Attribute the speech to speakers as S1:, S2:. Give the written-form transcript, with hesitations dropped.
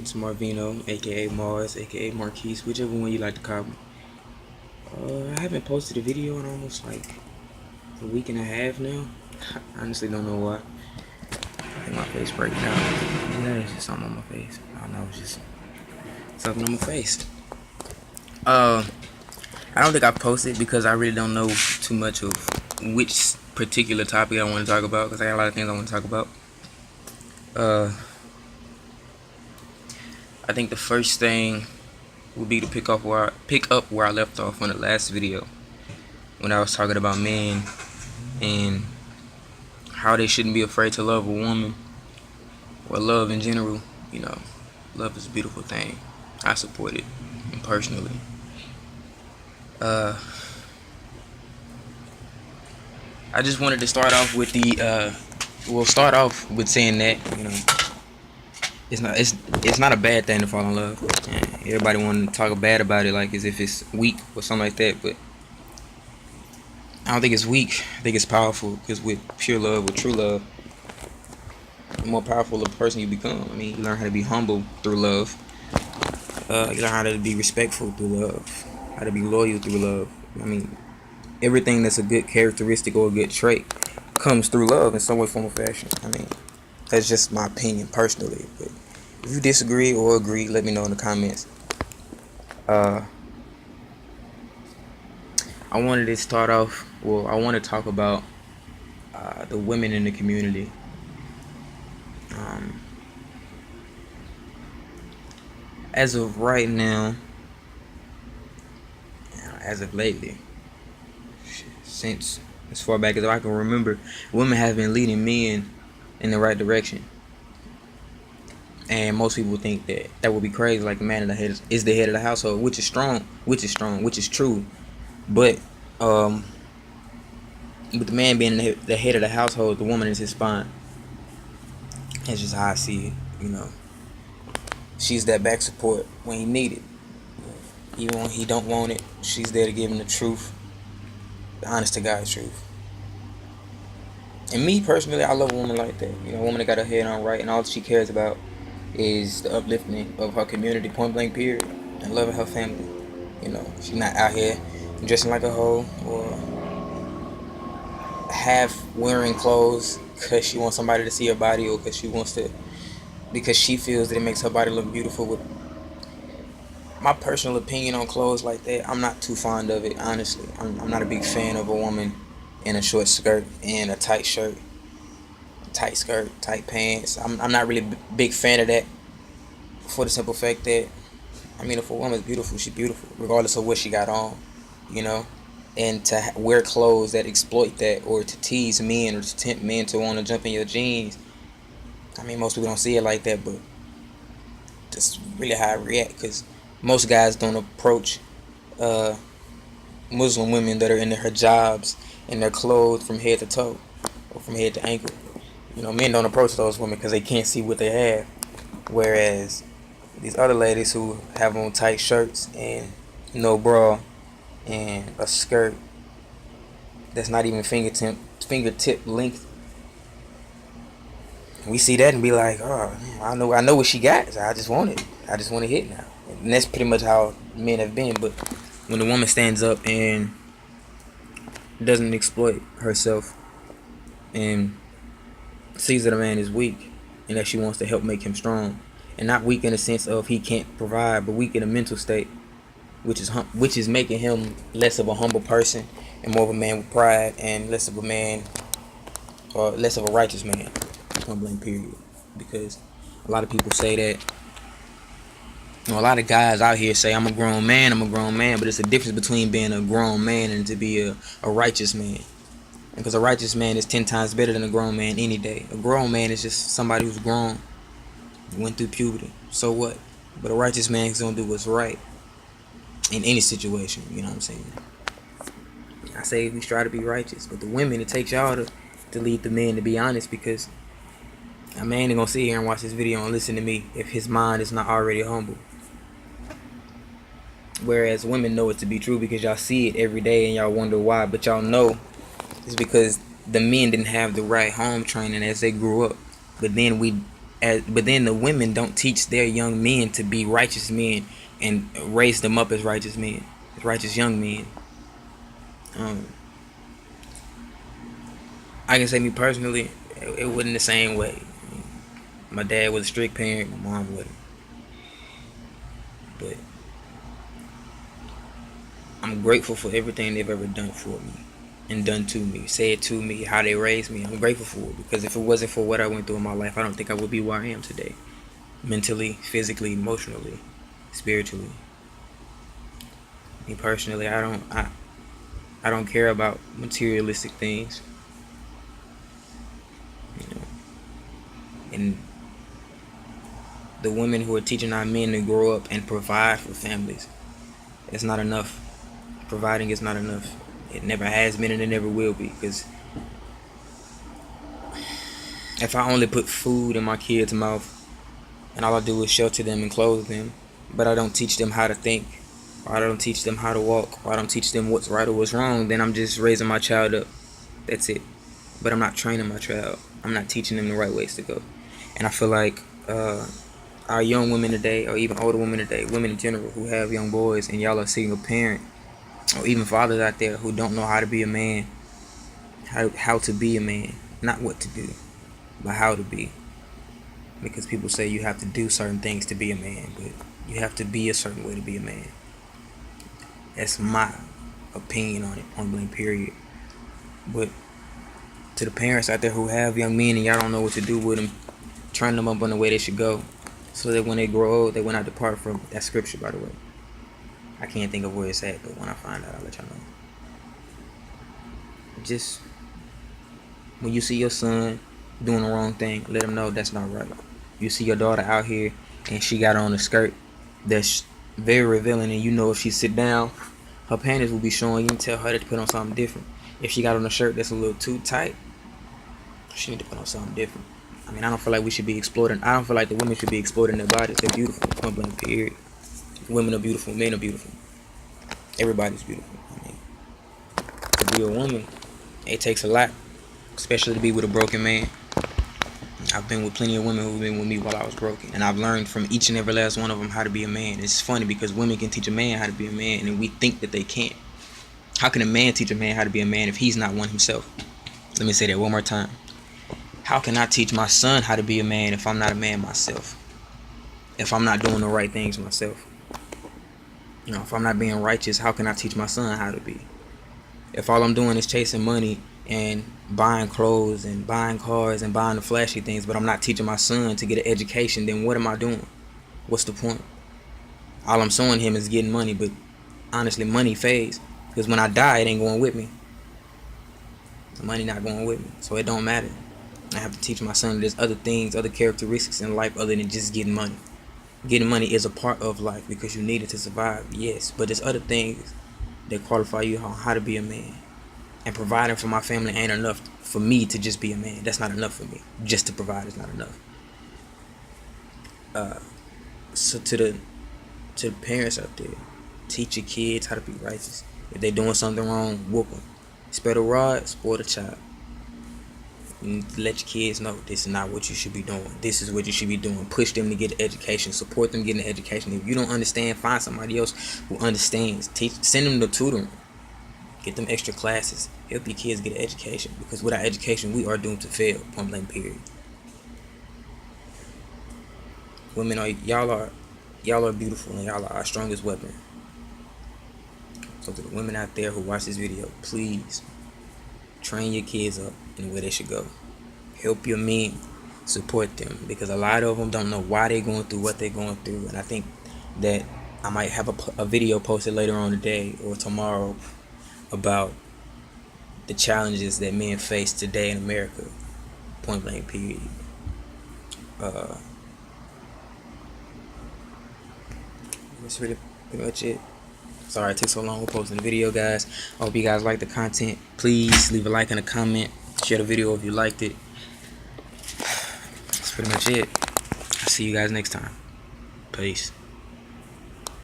S1: It's Marvino, aka Mars, aka Marquise, whichever one you like to call me. I haven't posted a video in almost like a week and a half now. I honestly don't know why. I think my face breaking out. Yeah, it's just something on my face. I don't know, it's just something on my face. I don't think I posted because I really don't know too much of which particular topic I want to talk about because I got a lot of things I want to talk about. I think the first thing would be to pick up where I left off on the last video when I was talking about men and how they shouldn't be afraid to love a woman or love in general. You know, love is a beautiful thing. I support it personally. I just wanted to start off with start off with saying that, you know, it's not a bad thing to fall in love. Everybody want to talk bad about it like as if it's weak or something like that, but I don't think it's weak. I think it's powerful because with pure love, with true love, the more powerful a person you become. I mean, you learn how to be humble through love. You learn how to be respectful through love, how to be loyal through love. I mean, everything that's a good characteristic or a good trait comes through love in some way, form, or fashion. I mean, that's just my opinion personally. But if you disagree or agree, let me know in the comments. I wanted to start off. Well, I want to talk about the women in the community. As of right now, as of lately, since as far back as I can remember, women have been leading men in the right direction. And most people think that would be crazy, like the man is the head of the household, which is true. But with the man being the head of the household, the woman is his spine. That's just how I see it, you know. She's that back support when he need it. Even when he don't want it, she's there to give him the truth, the honest to God truth. And me personally, I love a woman like that. You know, a woman that got her head on right and all she cares about is the upliftment of her community, point blank period, and loving her family. You know, she's not out here dressing like a hoe or half wearing clothes because she wants somebody to see her body or because she feels that it makes her body look beautiful. With my personal opinion on clothes like that, I'm not too fond of it, honestly. I'm not a big fan of a woman in a short skirt and a tight shirt, tight skirt, tight pants. I'm not really a big fan of that, for the simple fact that, I mean, if a woman's beautiful, she's beautiful regardless of what she got on, you know. And to wear clothes that exploit that, or to tease men, or to tempt men to want to jump in your jeans, I mean, most people don't see it like that, but that's really how I react, because most guys don't approach Muslim women that are in their hijabs and they're clothed from head to toe or from head to ankle. You know, men don't approach those women because they can't see what they have, whereas these other ladies who have on tight shirts and no bra and a skirt that's not even fingertip length, we see that and be like, oh man, I know what she got, so I just want it. I just want to hit now. And that's pretty much how men have been. But when the woman stands up and doesn't exploit herself and sees that a man is weak and that she wants to help make him strong, and not weak in the sense of he can't provide, but weak in a mental state, which is making him less of a humble person and more of a man with pride, and less of a man, or less of a righteous man, point blank period. Because a lot of people say that, you know, a lot of guys out here say I'm a grown man, but it's a difference between being a grown man and to be a righteous man. Because a righteous man is 10 times better than a grown man any day. A grown man is just somebody who's grown, went through puberty, so what? But a righteous man is gonna do what's right in any situation, you know what I'm saying? I say we try to be righteous, but the women, it takes y'all to lead the men to be honest, because a man ain't gonna sit here and watch this video and listen to me if his mind is not already humble. Whereas women know it to be true because y'all see it every day and y'all wonder why, but y'all know it's because the men didn't have the right home training as they grew up. But then we But then the women don't teach their young men to be righteous men and raise them up as righteous men, as righteous young men. I can say me personally, it wasn't the same way. My dad was a strict parent, my mom wasn't. But I'm grateful for everything they've ever done for me and done to me, said to me, how they raised me. I'm grateful for it, because if it wasn't for what I went through in my life, I don't think I would be where I am today. Mentally, physically, emotionally, spiritually. Me personally, I don't care about materialistic things. You know. And the women who are teaching our men to grow up and provide for families, it's not enough. Providing is not enough. It never has been and it never will be. Because if I only put food in my kids' mouth and all I do is shelter them and clothe them, but I don't teach them how to think, or I don't teach them how to walk, or I don't teach them what's right or what's wrong, then I'm just raising my child up. That's it. But I'm not training my child. I'm not teaching them the right ways to go. And I feel like our young women today, or even older women today, women in general who have young boys, and y'all are single parent, or even fathers out there who don't know how to be a man, how to be a man, not what to do, but how to be. Because people say you have to do certain things to be a man, but you have to be a certain way to be a man. That's my opinion on it, point blank period. But to the parents out there who have young men and y'all don't know what to do with them, train them up on the way they should go, so that when they grow old, they will not depart from that scripture, by the way. I can't think of where it's at, but when I find out, I'll let y'all know. Just when you see your son doing the wrong thing, let him know that's not right. You see your daughter out here and she got on a skirt that's very revealing, and you know if she sit down, her panties will be showing. You can tell her to put on something different. If she got on a shirt that's a little too tight, she need to put on something different. I mean, I don't feel like we should be exploiting. I don't feel like the women should be exploiting their bodies. They're beautiful. Point blank period. Women are beautiful. Men are beautiful. Everybody's beautiful. I mean, to be a woman, it takes a lot, especially to be with a broken man. I've been with plenty of women who've been with me while I was broken, and I've learned from each and every last one of them how to be a man. It's funny because women can teach a man how to be a man, and we think that they can't. How can a man teach a man how to be a man if he's not one himself? Let me say that one more time. How can I teach my son how to be a man if I'm not a man myself? If I'm not doing the right things myself? You know, if I'm not being righteous, how can I teach my son how to be? If all I'm doing is chasing money and buying clothes and buying cars and buying the flashy things, but I'm not teaching my son to get an education, then what am I doing? What's the point? All I'm showing him is getting money, but honestly, money fades. Because when I die, it ain't going with me. The money not going with me. So it don't matter. I have to teach my son there's other things, other characteristics in life other than just getting money. Getting money is a part of life because you need it to survive, yes. But there's other things that qualify you on how to be a man. And providing for my family ain't enough for me to just be a man. That's not enough for me. Just to provide is not enough. So to the parents out there, teach your kids how to be righteous. If they're doing something wrong, whoop them. Spare the rod, spoil the child. You let your kids know this is not what you should be doing. This is what you should be doing. Push them to get an education. Support them getting an education. If you don't understand, find somebody else who understands. Send them to tutoring. Get them extra classes. Help your kids get an education. Because without education, we are doomed to fail. Point blank period. Women y'all are beautiful, and y'all are our strongest weapon. So to the women out there who watch this video, please train your kids up in the way they should go. Help your men, support them, because a lot of them don't know why they're going through what they're going through. And I think that I might have a video posted later on today or tomorrow about the challenges that men face today in America. Point blank period. That's really pretty much it. Sorry it took so long posting the video, guys. I hope you guys like the content. Please leave a like and a comment. Share the video if you liked it. That's pretty much it. I'll see you guys next time. Peace.